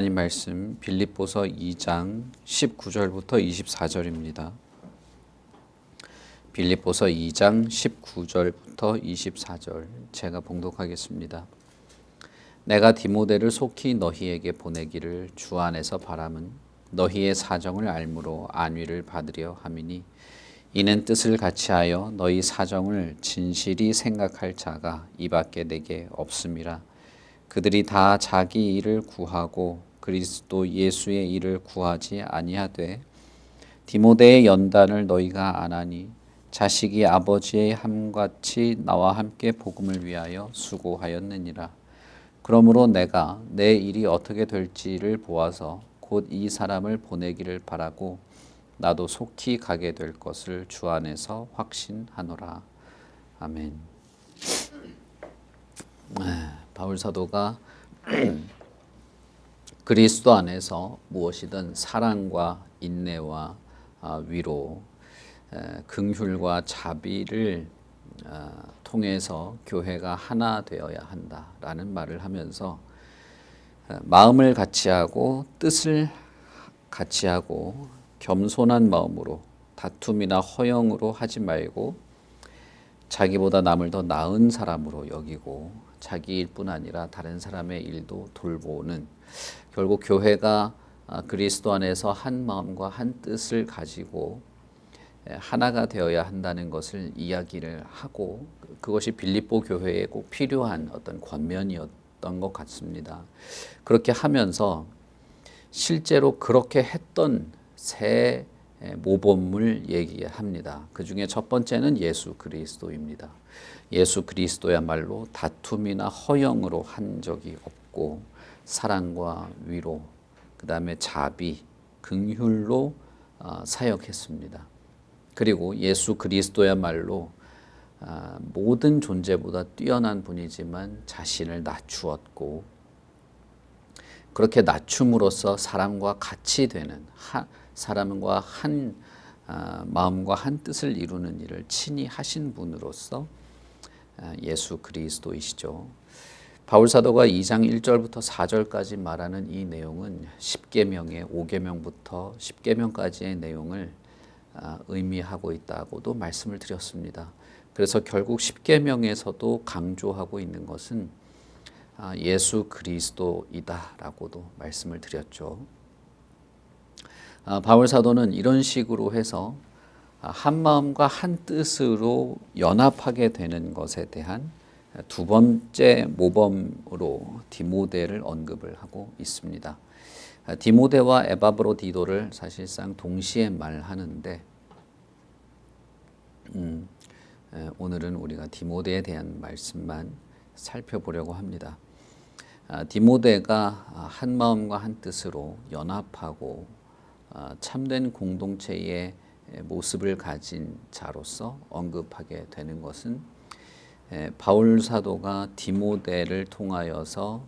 하나님 말씀 빌립보서 2장 19절부터 24절입니다. 빌립보서 2장 19절부터 24절 제가 봉독하겠습니다. 내가 디모데를 속히 너희에게 보내기를 주 안에서 바람은 너희의 사정을 알므로 안위를 받으려 함이니 이는 뜻을 같이하여 너희 사정을 진실이 생각할 자가 이밖에 내게 없음이라. 그들이 다 자기 일을 구하고 그리스도 예수의 일을 구하지 아니하되 디모데의 연단을 너희가 아나니 자식이 아버지의 함같이 나와 함께 복음을 위하여 수고하였느니라. 그러므로 내가 내 일이 어떻게 될지를 보아서 곧 이 사람을 보내기를 바라고 나도 속히 가게 될 것을 주 안에서 확신하노라. 아멘. 바울 사도가 그리스도 안에서 무엇이든 사랑과 인내와 위로, 긍휼과 자비를 통해서 교회가 하나 되어야 한다라는 말을 하면서 마음을 같이하고 뜻을 같이하고 겸손한 마음으로 다툼이나 허영으로 하지 말고 자기보다 남을 더 나은 사람으로 여기고 자기 일뿐 아니라 다른 사람의 일도 돌보는, 결국 교회가 그리스도 안에서 한 마음과 한 뜻을 가지고 하나가 되어야 한다는 것을 이야기를 하고, 그것이 빌립보 교회에 꼭 필요한 어떤 권면이었던 것 같습니다. 그렇게 하면서 실제로 그렇게 했던 새 모범을 얘기합니다. 그 중에 첫 번째는 예수 그리스도입니다. 예수 그리스도야말로 다툼이나 허영으로 한 적이 없고 사랑과 위로, 그 다음에 자비, 긍휼로 사역했습니다. 그리고 예수 그리스도야말로 모든 존재보다 뛰어난 분이지만 자신을 낮추었고, 그렇게 낮춤으로써 사람과 같이 되는, 사람과 한 마음과 한 뜻을 이루는 일을 친히 하신 분으로서 예수 그리스도이시죠. 바울 사도가 2장 1절부터 4절까지 말하는 이 내용은 10계명의 5계명부터 10계명까지의 내용을 의미하고 있다고도 말씀을 드렸습니다. 그래서 결국 10계명에서도 강조하고 있는 것은 예수 그리스도이다라고도 말씀을 드렸죠. 바울 사도는 이런 식으로 해서 한 마음과 한 뜻으로 연합하게 되는 것에 대한 두 번째 모범으로 디모데를 언급을 하고 있습니다. 디모데와 에바브로디도를 사실상 동시에 말하는데 오늘은 우리가 디모데에 대한 말씀만 살펴보려고 합니다. 디모데가 한 마음과 한 뜻으로 연합하고 참된 공동체의 모습을 가진 자로서 언급하게 되는 것은 바울 사도가 디모데를 통하여서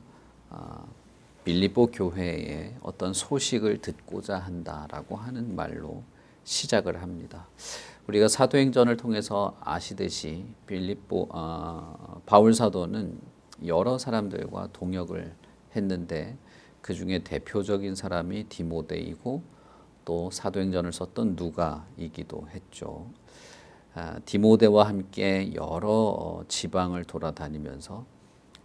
빌립보 교회의 어떤 소식을 듣고자 한다라고 하는 말로 시작을 합니다. 우리가 사도행전을 통해서 아시듯이 바울 사도는 여러 사람들과 동역을 했는데 그 중에 대표적인 사람이 디모데이고 또 사도행전을 썼던 누가이기도 했죠. 디모데와 함께 여러 지방을 돌아다니면서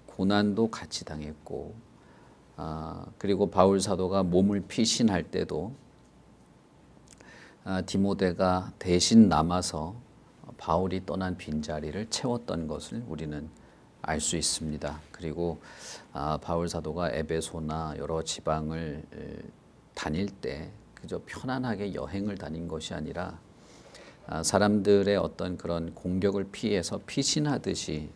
고난도 같이 당했고, 그리고 바울 사도가 몸을 피신할 때도 디모데가 대신 남아서 바울이 떠난 빈자리를 채웠던 것을 우리는 알 수 있습니다. 그리고 바울 사도가 에베소나 여러 지방을 다닐 때 그저 편안하게 여행을 다닌 것이 아니라 사람들의 어떤 그런 공격을 피해서 피신하듯이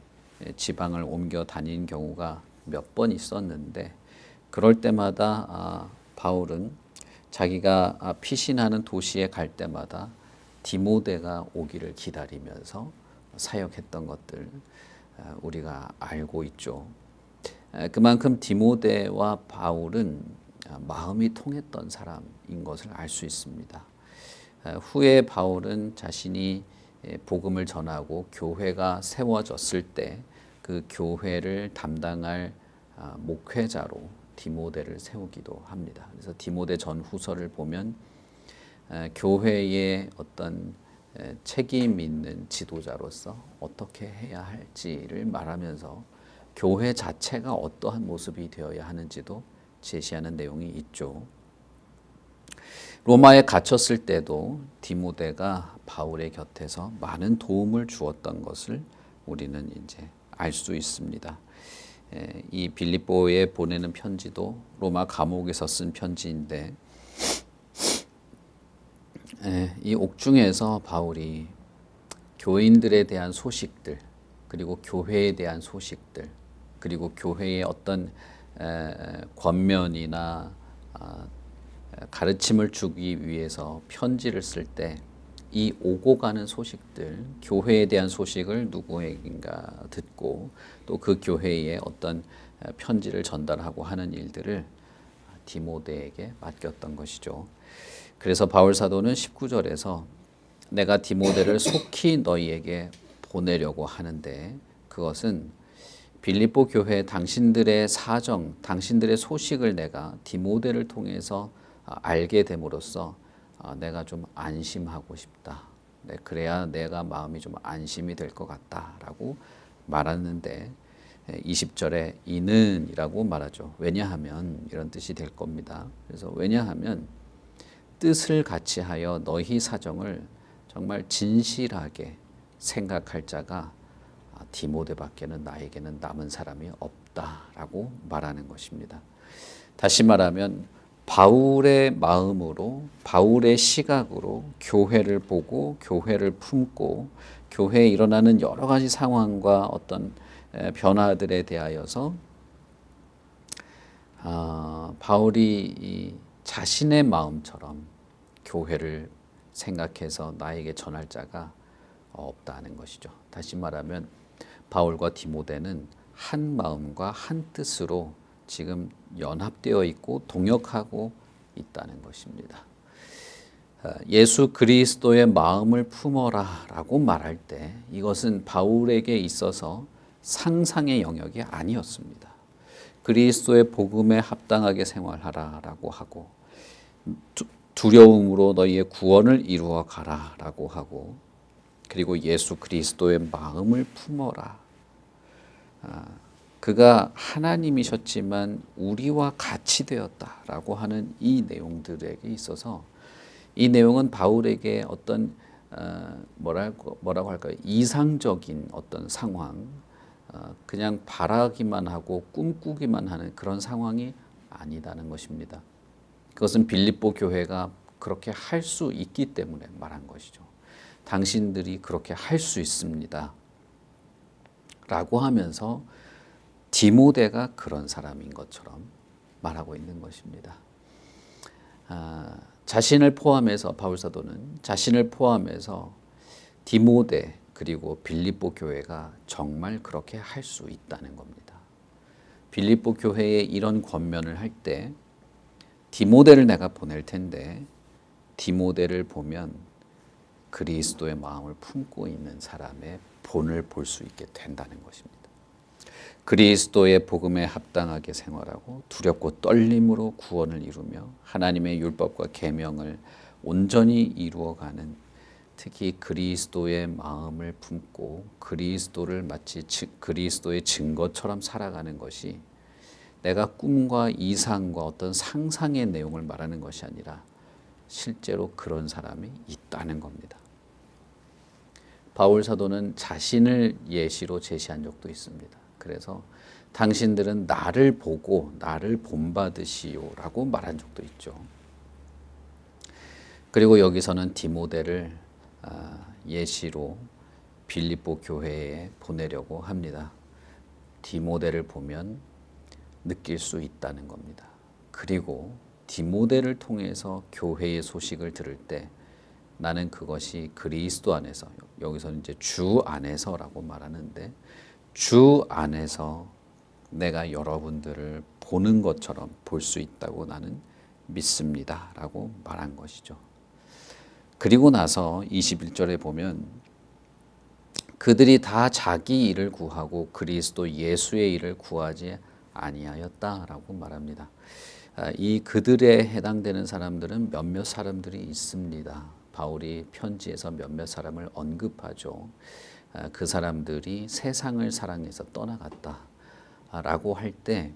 지방을 옮겨 다닌 경우가 몇 번 있었는데, 그럴 때마다 바울은 자기가 피신하는 도시에 갈 때마다 디모데가 오기를 기다리면서 사역했던 것들 우리가 알고 있죠. 그만큼 디모데와 바울은 마음이 통했던 사람인 것을 알 수 있습니다. 후에 바울은 자신이 복음을 전하고 교회가 세워졌을 때 그 교회를 담당할 목회자로 디모데를 세우기도 합니다. 그래서 디모데 전후서를 보면 교회의 어떤 책임 있는 지도자로서 어떻게 해야 할지를 말하면서 교회 자체가 어떠한 모습이 되어야 하는지도 제시하는 내용이 있죠. 로마에 갇혔을 때도 디모데가 바울의 곁에서 많은 도움을 주었던 것을 우리는 이제 알 수 있습니다. 이 빌립보에 보내는 편지도 로마 감옥에서 쓴 편지인데 이 옥중에서 바울이 교인들에 대한 소식들, 그리고 교회에 대한 소식들, 그리고 교회의 어떤 권면이나 가르침을 주기 위해서 편지를 쓸 때 이 오고 가는 소식들, 교회에 대한 소식을 누구에겐가 듣고 또 그 교회에 어떤 편지를 전달하고 하는 일들을 디모데에게 맡겼던 것이죠. 그래서 바울 사도는 19절에서 내가 디모데를 속히 너희에게 보내려고 하는데 그것은 빌립보 교회 당신들의 사정, 당신들의 소식을 내가 디모데를 통해서 알게 됨으로써 내가 좀 안심하고 싶다. 그래야 내가 마음이 좀 안심이 될 것 같다라고 말하는데 20절에 이는 이라고 말하죠. 왜냐하면 이런 뜻이 될 겁니다. 그래서 왜냐하면 뜻을 같이 하여 너희 사정을 정말 진실하게 생각할 자가 디모데밖에는 나에게는 남은 사람이 없다라고 말하는 것입니다. 다시 말하면 바울의 마음으로, 바울의 시각으로 교회를 보고 교회를 품고 교회에 일어나는 여러 가지 상황과 어떤 변화들에 대하여서 바울이 자신의 마음처럼 교회를 생각해서 나에게 전할 자가 없다는 것이죠. 다시 말하면 바울과 디모데는 한 마음과 한 뜻으로 지금 연합되어 있고 동역하고 있다는 것입니다. 예수 그리스도의 마음을 품어라 라고 말할 때 이것은 바울에게 있어서 상상의 영역이 아니었습니다. 그리스도의 복음에 합당하게 생활하라 라고 하고 두려움으로 너희의 구원을 이루어 가라 라고 하고 그리고 예수 그리스도의 마음을 품어라. 그가 하나님이셨지만 우리와 같이 되었다라고 하는 이 내용들에게 있어서 이 내용은 바울에게 어떤 뭐라고 할까요? 이상적인 어떤 상황, 그냥 바라기만 하고 꿈꾸기만 하는 그런 상황이 아니다는 것입니다. 그것은 빌립보 교회가 그렇게 할 수 있기 때문에 말한 것이죠. 당신들이 그렇게 할 수 있습니다. 라고 하면서 디모데가 그런 사람인 것처럼 말하고 있는 것입니다. 자신을 포함해서 바울 사도는 자신을 포함해서 디모데 그리고 빌립보 교회가 정말 그렇게 할 수 있다는 겁니다. 빌립보 교회에 이런 권면을 할 때 디모데를 내가 보낼 텐데 디모데를 보면 그리스도의 마음을 품고 있는 사람의 본을 볼 수 있게 된다는 것입니다. 그리스도의 복음에 합당하게 생활하고 두렵고 떨림으로 구원을 이루며 하나님의 율법과 계명을 온전히 이루어가는 특히 그리스도의 마음을 품고 그리스도를 마치 그리스도의 증거처럼 살아가는 것이 내가 꿈과 이상과 어떤 상상의 내용을 말하는 것이 아니라 실제로 그런 사람이 있다는 겁니다. 바울 사도는 자신을 예시로 제시한 적도 있습니다. 그래서 당신들은 나를 보고 나를 본받으시오라고 말한 적도 있죠. 그리고 여기서는 디모데를 예시로 빌립보 교회에 보내려고 합니다. 디모데를 보면 느낄 수 있다는 겁니다. 그리고 디모데를 통해서 교회의 소식을 들을 때 나는 그것이 그리스도 안에서, 여기서는 이제 주 안에서라고 말하는데 주 안에서 내가 여러분들을 보는 것처럼 볼 수 있다고 나는 믿습니다 라고 말한 것이죠. 그리고 나서 21절에 보면 그들이 다 자기 일을 구하고 그리스도 예수의 일을 구하지 아니하였다라고 말합니다. 이 그들에 해당되는 사람들은 몇몇 사람들이 있습니다. 바울이 편지에서 몇몇 사람을 언급하죠. 그 사람들이 세상을 사랑해서 떠나갔다라고 할 때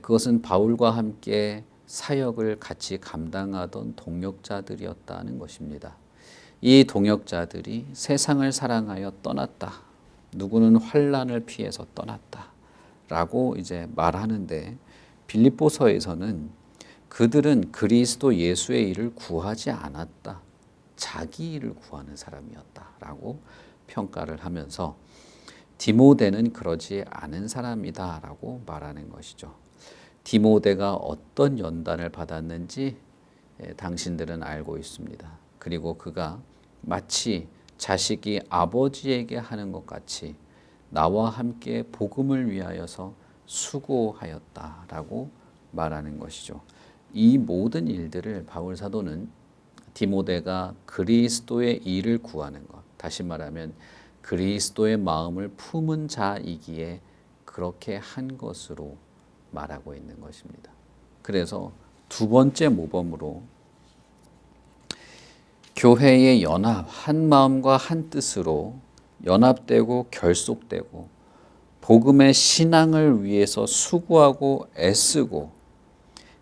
그것은 바울과 함께 사역을 같이 감당하던 동역자들이었다는 것입니다. 이 동역자들이 세상을 사랑하여 떠났다. 누구는 환난을 피해서 떠났다라고 이제 말하는데 빌립보서에서는 그들은 그리스도 예수의 일을 구하지 않았다. 자기 일을 구하는 사람이었다라고 평가를 하면서 디모데는 그러지 않은 사람이다라고 말하는 것이죠. 디모데가 어떤 연단을 받았는지 당신들은 알고 있습니다. 그리고 그가 마치 자식이 아버지에게 하는 것 같이 나와 함께 복음을 위하여서 수고하였다라고 말하는 것이죠. 이 모든 일들을 바울 사도는 디모데가 그리스도의 일을 구하는 것, 다시 말하면 그리스도의 마음을 품은 자이기에 그렇게 한 것으로 말하고 있는 것입니다. 그래서 두 번째 모범으로 교회의 연합, 한 마음과 한 뜻으로 연합되고 결속되고 복음의 신앙을 위해서 수고하고 애쓰고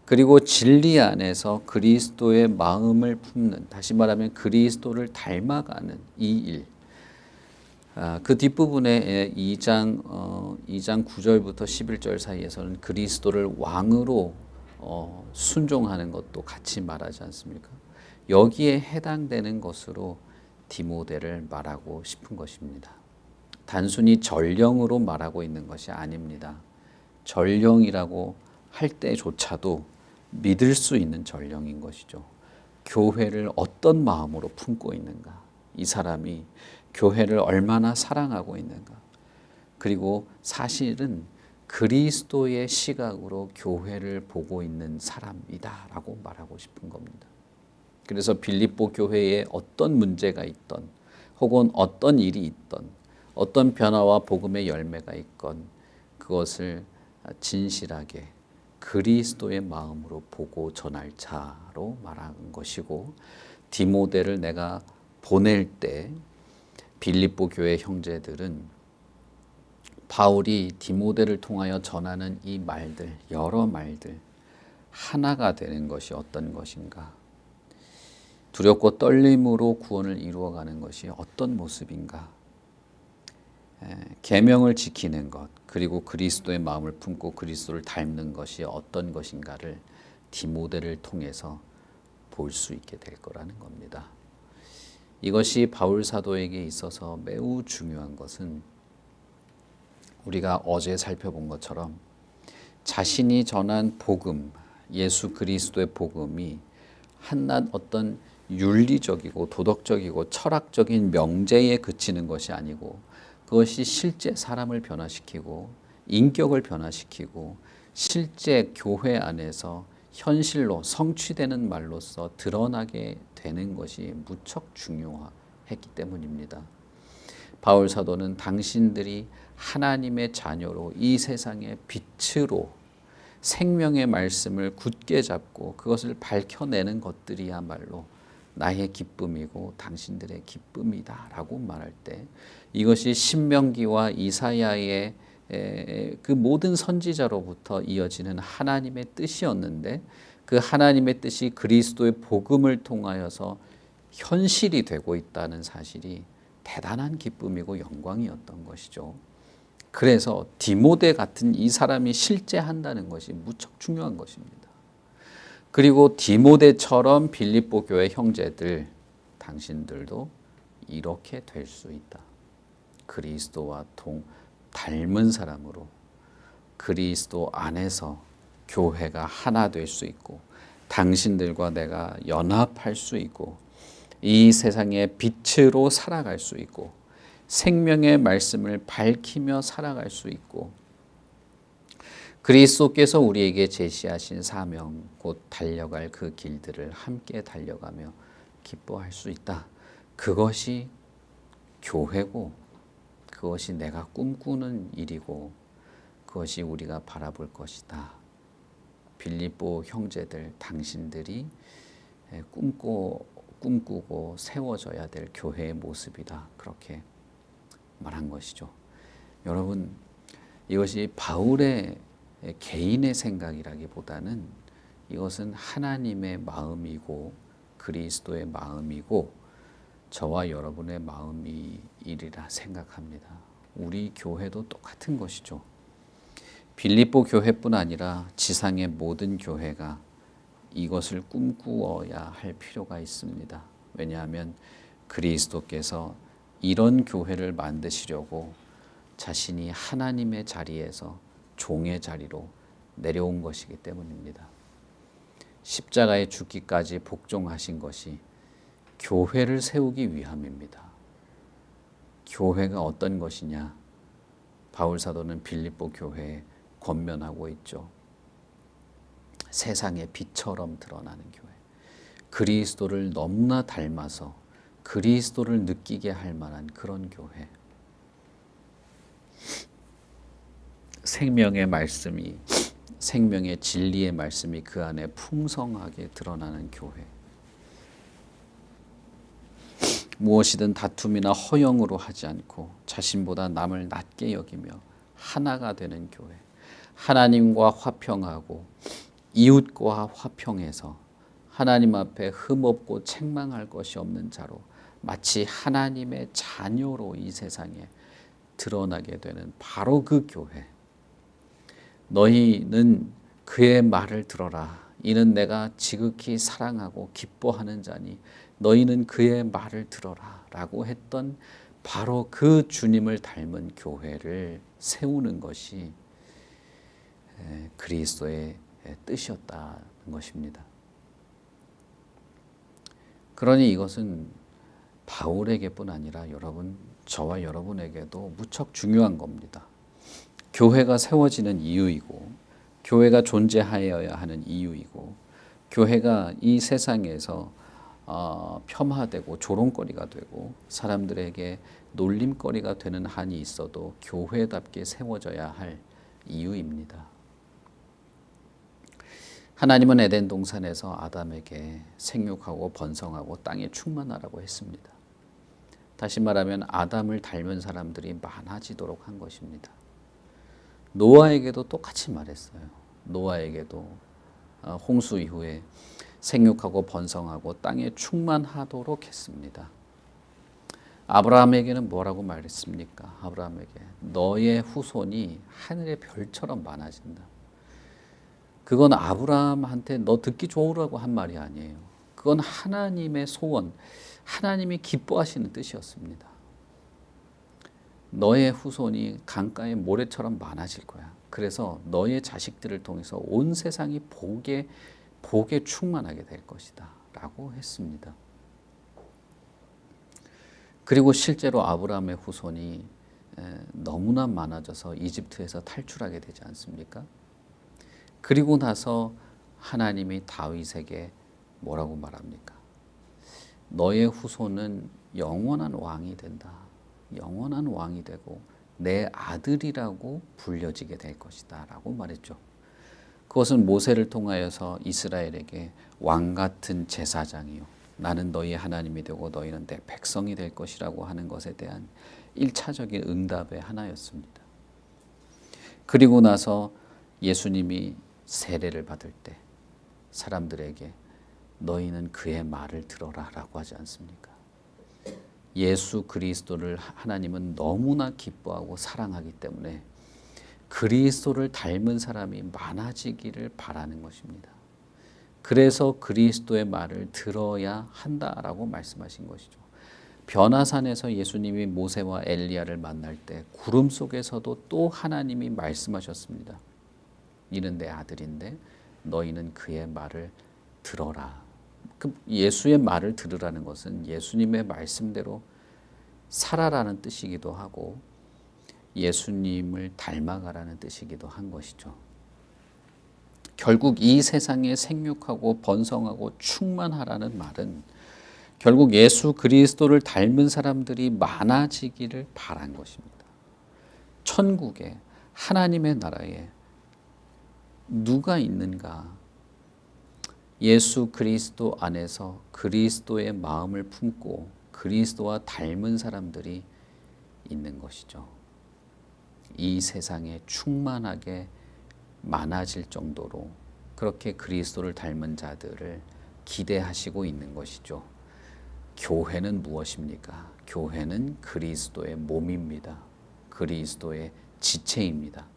그리고 진리 안에서 그리스도의 마음을 품는, 다시 말하면 그리스도를 닮아가는 이 일. 그 뒷부분에 2장 9절부터 11절 사이에서는 그리스도를 왕으로 순종하는 것도 같이 말하지 않습니까? 여기에 해당되는 것으로 디모데를 말하고 싶은 것입니다. 단순히 전령으로 말하고 있는 것이 아닙니다. 전령이라고 할 때조차도 믿을 수 있는 전령인 것이죠. 교회를 어떤 마음으로 품고 있는가? 이 사람이 교회를 얼마나 사랑하고 있는가? 그리고 사실은 그리스도의 시각으로 교회를 보고 있는 사람이다라고 말하고 싶은 겁니다. 그래서 빌립보 교회에 어떤 문제가 있던 혹은 어떤 일이 있던 어떤 변화와 복음의 열매가 있건 그것을 진실하게 그리스도의 마음으로 보고 전할 자로 말하는 것이고, 디모데를 내가 보낼 때 빌립보 교회 형제들은 바울이 디모데를 통하여 전하는 이 말들, 여러 말들 하나가 되는 것이 어떤 것인가? 두렵고 떨림으로 구원을 이루어가는 것이 어떤 모습인가? 계명을 지키는 것, 그리고 그리스도의 마음을 품고 그리스도를 닮는 것이 어떤 것인가를 디모데를 통해서 볼 수 있게 될 거라는 겁니다. 이것이 바울 사도에게 있어서 매우 중요한 것은 우리가 어제 살펴본 것처럼 자신이 전한 복음, 예수 그리스도의 복음이 한낱 어떤 윤리적이고 도덕적이고 철학적인 명제에 그치는 것이 아니고 그것이 실제 사람을 변화시키고 인격을 변화시키고 실제 교회 안에서 현실로 성취되는 말로서 드러나게 되는 것이 무척 중요했기 때문입니다. 바울 사도는 당신들이 하나님의 자녀로 이 세상의 빛으로 생명의 말씀을 굳게 잡고 그것을 밝혀내는 것들이야말로 나의 기쁨이고 당신들의 기쁨이다라고 말할 때 이것이 신명기와 이사야의 그 모든 선지자로부터 이어지는 하나님의 뜻이었는데 그 하나님의 뜻이 그리스도의 복음을 통하여서 현실이 되고 있다는 사실이 대단한 기쁨이고 영광이었던 것이죠. 그래서 디모데 같은 이 사람이 실제 한다는 것이 무척 중요한 것입니다. 그리고 디모데처럼 빌립보 교회 형제들, 당신들도 이렇게 될 수 있다. 그리스도와 닮은 사람으로 그리스도 안에서 교회가 하나 될 수 있고 당신들과 내가 연합할 수 있고 이 세상의 빛으로 살아갈 수 있고 생명의 말씀을 밝히며 살아갈 수 있고 그리스도께서 우리에게 제시하신 사명, 곧 달려갈 그 길들을 함께 달려가며 기뻐할 수 있다. 그것이 교회고 그것이 내가 꿈꾸는 일이고 그것이 우리가 바라볼 것이다. 빌립보 형제들, 당신들이 꿈꾸고 세워져야 될 교회의 모습이다. 그렇게 말한 것이죠. 여러분, 이것이 바울의 개인의 생각이라기보다는 이것은 하나님의 마음이고 그리스도의 마음이고 저와 여러분의 마음이리라 생각합니다. 우리 교회도 똑같은 것이죠. 빌립보 교회뿐 아니라 지상의 모든 교회가 이것을 꿈꾸어야 할 필요가 있습니다. 왜냐하면 그리스도께서 이런 교회를 만드시려고 자신이 하나님의 자리에서 종의 자리로 내려온 것이기 때문입니다. 십자가에 죽기까지 복종하신 것이 교회를 세우기 위함입니다. 교회가 어떤 것이냐? 바울 사도는 빌립보 교회에 권면하고 있죠. 세상의 빛처럼 드러나는 교회. 그리스도를 너무나 닮아서 그리스도를 느끼게 할 만한 그런 교회. 생명의 말씀이, 생명의 진리의 말씀이 그 안에 풍성하게 드러나는 교회. 무엇이든 다툼이나 허영으로 하지 않고 자신보다 남을 낮게 여기며 하나가 되는 교회. 하나님과 화평하고 이웃과 화평해서 하나님 앞에 흠없고 책망할 것이 없는 자로 마치 하나님의 자녀로 이 세상에 드러나게 되는 바로 그 교회. 너희는 그의 말을 들어라. 이는 내가 지극히 사랑하고 기뻐하는 자니 너희는 그의 말을 들어라 라고 했던 바로 그 주님을 닮은 교회를 세우는 것이 그리스도의 뜻이었다는 것입니다. 그러니 이것은 바울에게뿐 아니라 여러분, 저와 여러분에게도 무척 중요한 겁니다. 교회가 세워지는 이유이고 교회가 존재하여야 하는 이유이고 교회가 이 세상에서 폄하되고 조롱거리가 되고 사람들에게 놀림거리가 되는 한이 있어도 교회답게 세워져야 할 이유입니다. 하나님은 에덴 동산에서 아담에게 생육하고 번성하고 땅에 충만하라고 했습니다. 다시 말하면 아담을 닮은 사람들이 많아지도록 한 것입니다. 노아에게도 똑같이 말했어요. 노아에게도 홍수 이후에 생육하고 번성하고 땅에 충만하도록 했습니다. 아브라함에게는 뭐라고 말했습니까? 아브라함에게 너의 후손이 하늘의 별처럼 많아진다. 그건 아브라함한테 너 듣기 좋으라고 한 말이 아니에요. 그건 하나님의 소원, 하나님이 기뻐하시는 뜻이었습니다. 너의 후손이 강가의 모래처럼 많아질 거야. 그래서 너의 자식들을 통해서 온 세상이 복에 충만하게 될 것이다 라고 했습니다. 그리고 실제로 아브라함의 후손이 너무나 많아져서 이집트에서 탈출하게 되지 않습니까? 그리고 나서 하나님이 다윗에게 뭐라고 말합니까? 너의 후손은 영원한 왕이 된다. 영원한 왕이 되고 내 아들이라고 불려지게 될 것이다 라고 말했죠. 그것은 모세를 통하여서 이스라엘에게 왕 같은 제사장이요 나는 너희 하나님이 되고 너희는 내 백성이 될 것이라고 하는 것에 대한 1차적인 응답의 하나였습니다. 그리고 나서 예수님이 세례를 받을 때 사람들에게 너희는 그의 말을 들어라 라고 하지 않습니까? 예수 그리스도를 하나님은 너무나 기뻐하고 사랑하기 때문에 그리스도를 닮은 사람이 많아지기를 바라는 것입니다. 그래서 그리스도의 말을 들어야 한다라고 말씀하신 것이죠. 변화산에서 예수님이 모세와 엘리야를 만날 때 구름 속에서도 또 하나님이 말씀하셨습니다. 이는 내 아들인데 너희는 그의 말을 들어라. 그 예수의 말을 들으라는 것은 예수님의 말씀대로 살아라는 뜻이기도 하고 예수님을 닮아가라는 뜻이기도 한 것이죠. 결국 이 세상에 생육하고 번성하고 충만하라는 말은 결국 예수 그리스도를 닮은 사람들이 많아지기를 바란 것입니다. 천국에 하나님의 나라에 누가 있는가? 예수 그리스도 안에서 그리스도의 마음을 품고 그리스도와 닮은 사람들이 있는 것이죠. 이 세상에 충만하게 많아질 정도로 그렇게 그리스도를 닮은 자들을 기대하시고 있는 것이죠. 교회는 무엇입니까? 교회는 그리스도의 몸입니다. 그리스도의 지체입니다.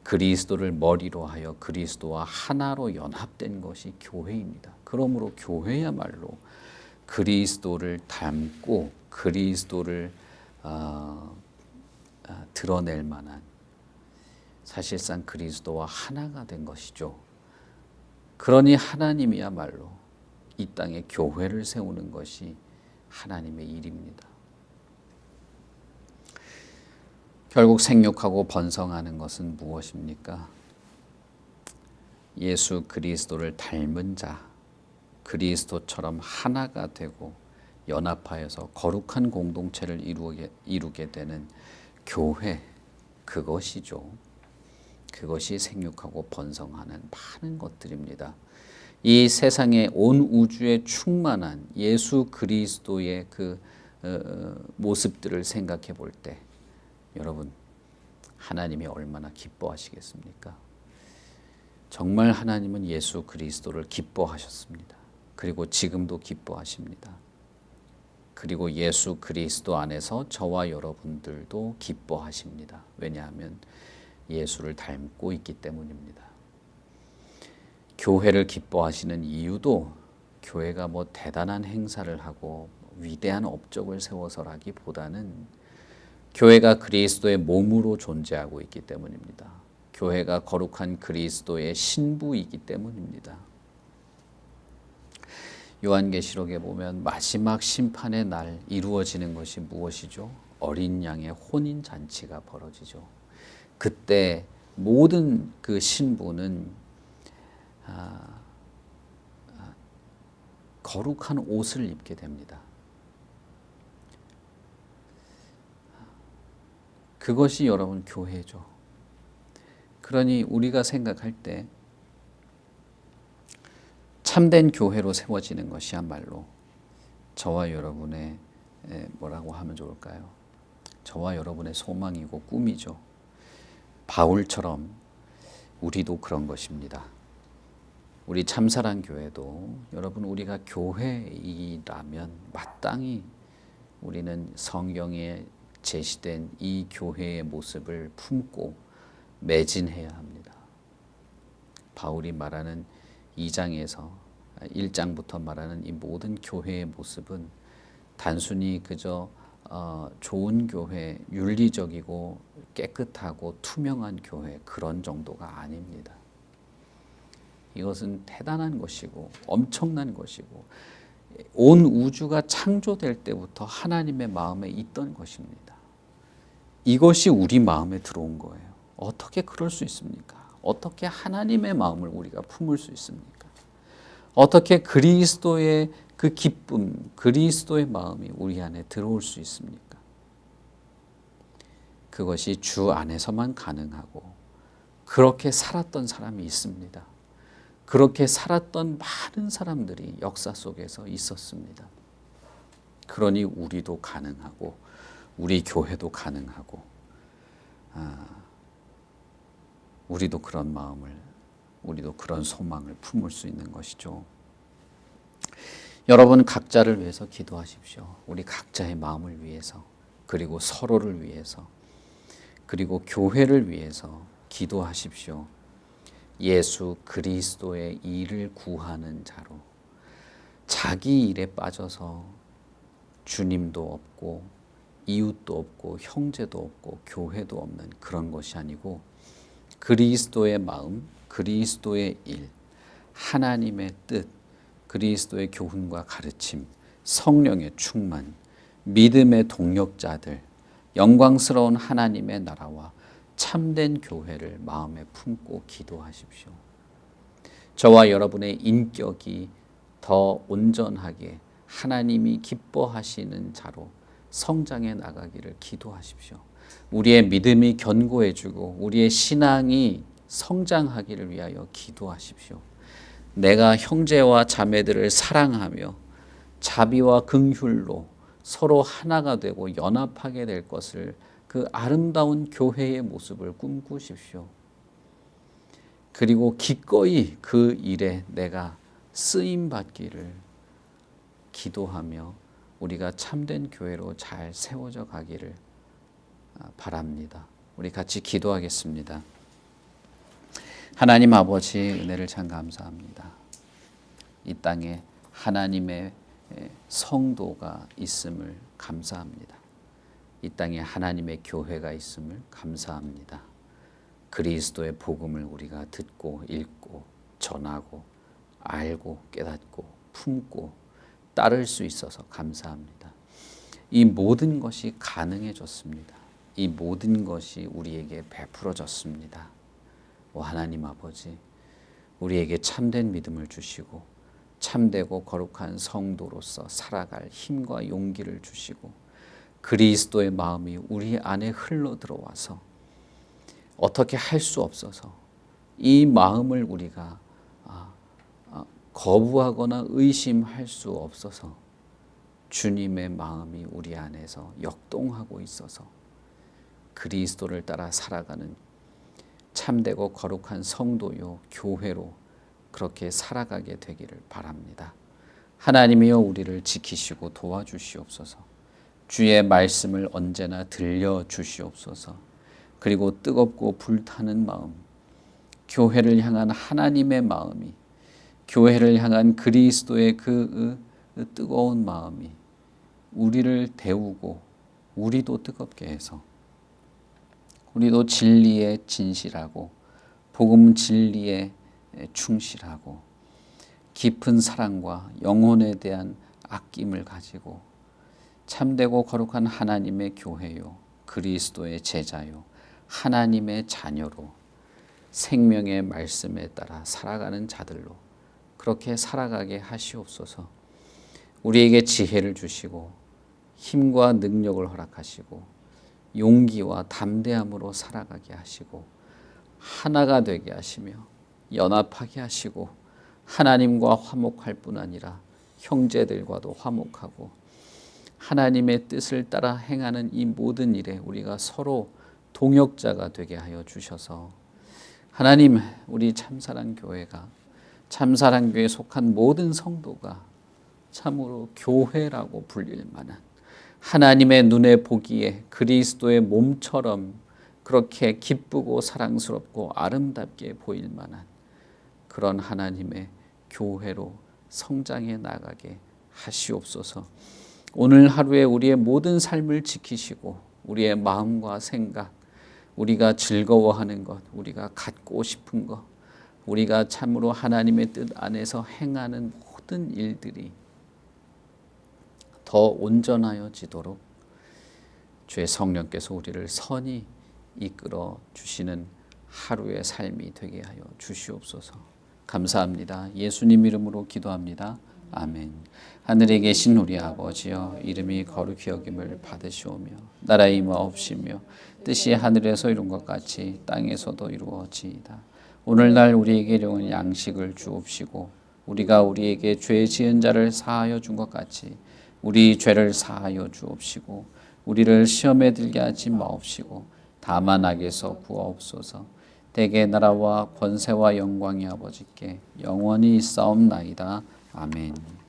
그리스도를 머리로 하여 그리스도와 하나로 연합된 것이 교회입니다. 그러므로 교회야말로 그리스도를 닮고 그리스도를 드러낼 만한, 사실상 그리스도와 하나가 된 것이죠. 그러니 하나님이야말로 이 땅에 교회를 세우는 것이 하나님의 일입니다. 결국 생육하고 번성하는 것은 무엇입니까? 예수 그리스도를 닮은 자, 그리스도처럼 하나가 되고 연합하여서 거룩한 공동체를 이루게 되는 교회, 그것이죠. 그것이 생육하고 번성하는 많은 것들입니다. 이 세상에 온 우주에 충만한 예수 그리스도의 그 모습들을 생각해 볼 때 여러분, 하나님이 얼마나 기뻐하시겠습니까? 정말 하나님은 예수 그리스도를 기뻐하셨습니다. 그리고 지금도 기뻐하십니다. 그리고 예수 그리스도 안에서 저와 여러분들도 기뻐하십니다. 왜냐하면 예수를 닮고 있기 때문입니다. 교회를 기뻐하시는 이유도 교회가 뭐 대단한 행사를 하고 위대한 업적을 세워서라기보다는 교회가 그리스도의 몸으로 존재하고 있기 때문입니다. 교회가 거룩한 그리스도의 신부이기 때문입니다. 요한계시록에 보면 마지막 심판의 날 이루어지는 것이 무엇이죠? 어린 양의 혼인 잔치가 벌어지죠. 그때 모든 그 신부는 거룩한 옷을 입게 됩니다. 그것이 여러분 교회죠. 그러니 우리가 생각할 때 참된 교회로 세워지는 것이야말로 저와 여러분의 뭐라고 하면 좋을까요? 저와 여러분의 소망이고 꿈이죠. 바울처럼 우리도 그런 것입니다. 우리 참사랑 교회도 여러분 우리가 교회이라면 마땅히 우리는 성경에 제시된 이 교회의 모습을 품고 매진해야 합니다. 바울이 말하는 2장에서 1장부터 말하는 이 모든 교회의 모습은 단순히 그저 좋은 교회, 윤리적이고 깨끗하고 투명한 교회 그런 정도가 아닙니다. 이것은 대단한 것이고 엄청난 것이고 온 우주가 창조될 때부터 하나님의 마음에 있던 것입니다. 이것이 우리 마음에 들어온 거예요. 어떻게 그럴 수 있습니까? 어떻게 하나님의 마음을 우리가 품을 수 있습니까? 어떻게 그리스도의 그 기쁨, 그리스도의 마음이 우리 안에 들어올 수 있습니까? 그것이 주 안에서만 가능하고 그렇게 살았던 사람이 있습니다. 그렇게 살았던 많은 사람들이 역사 속에서 있었습니다. 그러니 우리도 가능하고 우리 교회도 가능하고 우리도 그런 마음을, 우리도 그런 소망을 품을 수 있는 것이죠. 여러분 각자를 위해서 기도하십시오. 우리 각자의 마음을 위해서, 그리고 서로를 위해서, 그리고 교회를 위해서 기도하십시오. 예수 그리스도의 일을 구하는 자로, 자기 일에 빠져서 주님도 없고 이웃도 없고 형제도 없고 교회도 없는 그런 것이 아니고 그리스도의 마음, 그리스도의 일, 하나님의 뜻, 그리스도의 교훈과 가르침, 성령의 충만, 믿음의 동력자들, 영광스러운 하나님의 나라와 참된 교회를 마음에 품고 기도하십시오. 저와 여러분의 인격이 더 온전하게 하나님이 기뻐하시는 자로 성장해 나가기를 기도하십시오. 우리의 믿음이 견고해지고 우리의 신앙이 성장하기를 위하여 기도하십시오. 내가 형제와 자매들을 사랑하며 자비와 긍휼로 서로 하나가 되고 연합하게 될 것을, 그 아름다운 교회의 모습을 꿈꾸십시오. 그리고 기꺼이 그 일에 내가 쓰임받기를 기도하며 우리가 참된 교회로 잘 세워져 가기를 바랍니다. 우리 같이 기도하겠습니다. 하나님 아버지, 은혜를 참 감사합니다. 이 땅에 하나님의 성도가 있음을 감사합니다. 이 땅에 하나님의 교회가 있음을 감사합니다. 그리스도의 복음을 우리가 듣고 읽고 전하고 알고 깨닫고 품고 따를 수 있어서 감사합니다. 이 모든 것이 가능해졌습니다. 이 모든 것이 우리에게 베풀어졌습니다. 오 하나님 아버지, 우리에게 참된 믿음을 주시고 참되고 거룩한 성도로서 살아갈 힘과 용기를 주시고 그리스도의 마음이 우리 안에 흘러 들어와서 어떻게 할 수 없어서 이 마음을 우리가 거부하거나 의심할 수 없어서 주님의 마음이 우리 안에서 역동하고 있어서 그리스도를 따라 살아가는 참되고 거룩한 성도요 교회로 그렇게 살아가게 되기를 바랍니다. 하나님이여 우리를 지키시고 도와주시옵소서. 주의 말씀을 언제나 들려주시옵소서. 그리고 뜨겁고 불타는 마음, 교회를 향한 하나님의 마음이, 교회를 향한 그리스도의 그 뜨거운 마음이 우리를 데우고 우리도 뜨겁게 해서 우리도 진리에 진실하고 복음 진리에 충실하고 깊은 사랑과 영혼에 대한 아낌을 가지고 참되고 거룩한 하나님의 교회요 그리스도의 제자요 하나님의 자녀로 생명의 말씀에 따라 살아가는 자들로 그렇게 살아가게 하시옵소서. 우리에게 지혜를 주시고 힘과 능력을 허락하시고 용기와 담대함으로 살아가게 하시고 하나가 되게 하시며 연합하게 하시고 하나님과 화목할 뿐 아니라 형제들과도 화목하고 하나님의 뜻을 따라 행하는 이 모든 일에 우리가 서로 동역자가 되게 하여 주셔서 하나님, 우리 참사랑교회가 참사랑교회에 속한 모든 성도가 참으로 교회라고 불릴 만한 하나님의 눈에 보기에 그리스도의 몸처럼 그렇게 기쁘고 사랑스럽고 아름답게 보일 만한 그런 하나님의 교회로 성장해 나가게 하시옵소서. 오늘 하루에 우리의 모든 삶을 지키시고 우리의 마음과 생각, 우리가 즐거워하는 것, 우리가 갖고 싶은 것, 우리가 참으로 하나님의 뜻 안에서 행하는 모든 일들이 더 온전하여지도록 주의 성령께서 우리를 선히 이끌어 주시는 하루의 삶이 되게 하여 주시옵소서. 감사합니다. 예수님 이름으로 기도합니다. 아멘. 하늘에 계신 우리 아버지여, 이름이 거룩히 여김을 받으시오며 나라의 임하옵시며 뜻이 하늘에서 이룬 것 같이 땅에서도 이루어지이다. 오늘날 우리에게 일용할 양식을 주옵시고 우리가 우리에게 죄 지은 자를 사하여 준 것 같이 우리 죄를 사하여 주옵시고 우리를 시험에 들게 하지 마옵시고 다만 악에서 구하옵소서. 대개 나라와 권세와 영광이 아버지께 영원히 있사옵나이다. 아멘.